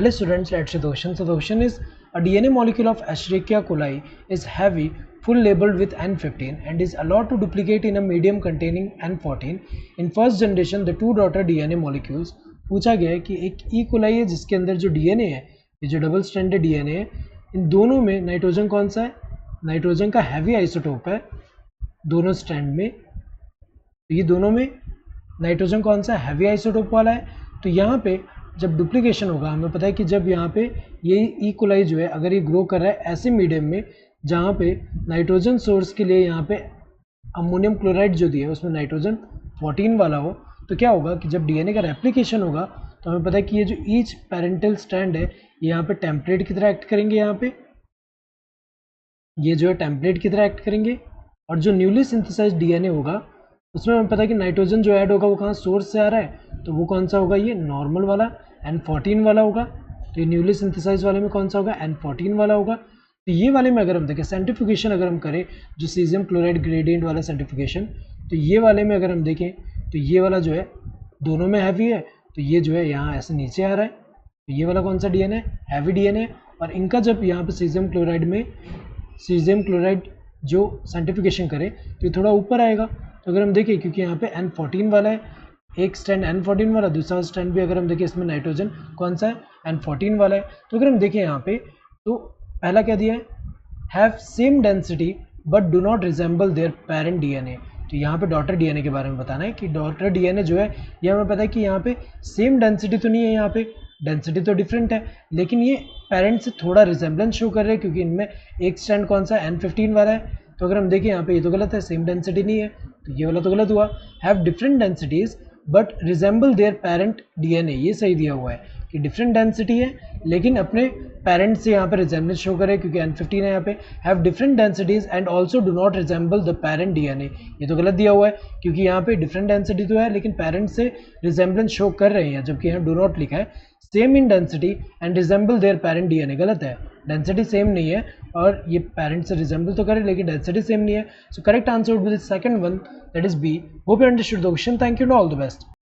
Hello students, let's see the question. So the question is, a DNA molecule of Escherichia coli is heavy, full labeled with N15 and is allowed to duplicate in a medium containing N14. In first generation, the two daughter DNA molecules. पूछा गया है कि एक E coli है जिसके अंदर जो DNA है, ये जो डबल स्ट्रैंडेड डीएनए है, इन दोनों में नाइट्रोजन कौन सा है? नाइट्रोजन का हैवी आइसोटोप है दोनों स्ट्रैंड में। तो ये दोनों में नाइट्रोजन कौन सा हैवी आइसोटोप वाला है। तो यहाँ पे जब डुप्लीकेशन होगा, हमें पता है कि जब यहाँ पे ये ई कोलाई जो है अगर ये ग्रो कर रहा है ऐसे मीडियम में जहाँ पे नाइट्रोजन सोर्स के लिए यहाँ पे अमोनियम क्लोराइड जो दिया है उसमें नाइट्रोजन 14 वाला हो, तो क्या होगा कि जब डीएनए का रेप्लिकेशन होगा तो हमें पता है कि ये जो ईच पेरेंटल स्ट्रैंड है ये यहाँ पे टेम्पलेट की तरह एक्ट करेंगे। यहाँ पे ये जो है टेम्पलेट की तरह एक्ट करेंगे और जो न्यूली सिंथेसाइज्ड डीएनए होगा उसमें हमें पता है कि नाइट्रोजन जो ऐड होगा वो कहाँ सोर्स से आ रहा है, तो वो कौन सा होगा? ये नॉर्मल वाला N14 वाला होगा। तो ये न्यूली सिंथेसाइज वाले में कौन सा होगा? N14 वाला होगा। तो ये वाले में अगर हम देखें सेंट्रीफ्यूगेशन अगर हम करें, जो सीजियम क्लोराइड ग्रेडियंट वाला सेंट्रीफ्यूगेशन, तो ये वाले में अगर हम देखें तो ये वाला जो है दोनों में हैवी है, तो ये जो है यहाँ ऐसे नीचे आ रहा है। तो ये वाला कौन सा डीएनए? Heavy DNA. और इनका जब यहाँ पे सीजियम क्लोराइड जो सेंट्रीफ्यूगेशन करे तो ये थोड़ा ऊपर आएगा। तो अगर हम देखें क्योंकि यहाँ पे N14 वाला है, एक स्ट्रैंड N14 वाला, दूसरा स्ट्रैंड भी अगर हम देखें इसमें नाइट्रोजन कौन सा है? N14 वाला है। तो अगर हम देखें यहाँ पे तो पहला क्या दिया है? Have same density but do not resemble there parent DNA. तो यहाँ पे डॉटर डीएनए के बारे में बताना है कि डॉटर डीएनए जो है ये हमें पता है कि यहाँ पे सेम डेंसिटी तो नहीं है, यहाँ पे डेंसिटी तो डिफरेंट है, लेकिन ये पेरेंट से थोड़ा रिजेंबलेंस शो कर रहे हैं क्योंकि इनमें एक स्ट्रैंड कौन सा N15 वाला है। तो अगर हम देखें यहाँ पे ये तो गलत है, सेम डेंसिटी नहीं है, तो ये वाला तो गलत हुआ। Have different densities but resemble there parent DNA, ये सही दिया हुआ है कि डिफरेंट डेंसिटी है लेकिन अपने पेरेंट से यहाँ पे रिजेंबलेंस शो करे क्योंकि N15 है यहाँ पे। Have different densities and also do not resemble the parent DNA, ये तो गलत दिया हुआ है क्योंकि यहाँ पे डिफरेंट डेंसिटी तो है लेकिन पेरेंट से रिजेंबलेंस शो कर रहे हैं, जबकि यहाँ डू नॉट लिखा है। Same in density and resemble there parent DNA, गलत है, डेंसिटी सेम नहीं है और ये पेरेंट से रिजेंबल तो करे लेकिन डेंसिटी सेम नहीं है। So correct answer would be the second one, that is B. Hope you understood the question. Thank you and all the best.